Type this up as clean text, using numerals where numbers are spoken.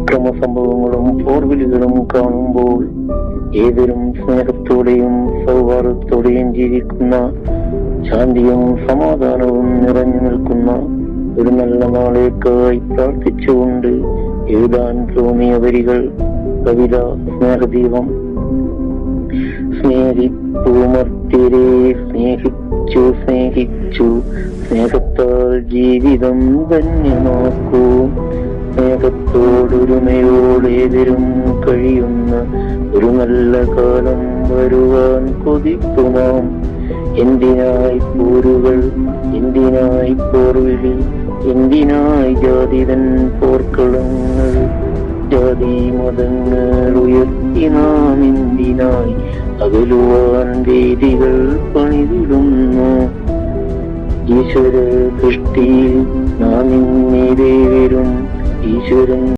അക്രമ സംഭവങ്ങളും പോർവിളികളും കാണുമ്പോൾ ഏവരും സ്നേഹത്തോടെയും സൗഹാർദ്ദത്തോടെയും ജീവിക്കുന്ന, ശാന്തിയും സമാധാനവും നിറഞ്ഞു നിൽക്കുന്ന ഒരു നല്ല നാളേക്കായി പ്രാർത്ഥിച്ചുകൊണ്ട് എഴുതാൻ തോന്നിയ വരികൾ. കവിത സ്നേഹദീപം. സ്നേഹിപ്പൂമർത്യരെ സ്നേഹിച്ചു സ്നേഹിച്ചു, സ്നേഹത്താൽ ജീവിതം ധന്യമാക്കൂ. സ്നേഹത്തോടൊരുമയോടേവരും കഴിയുന്ന ഒരു നല്ല കാലം വരുവാൻ കൊതിക്കുമാം. എന്തിനായി പോരുകൾ, എന്തിനായി പോർവിളി, എന്തിനായി ജാതിതൻ പോർക്കളങ്ങൾ? ജാതി മതങ്ങൾ ഉയർത്തി നാം എന്തിനായി അകലുവാൻ വേദികൾ പണിതിടുന്നു? ഈശ്വര സൃഷ്ടിയിൽ നാം ഇന്നേവരും ഈശ്വരൻ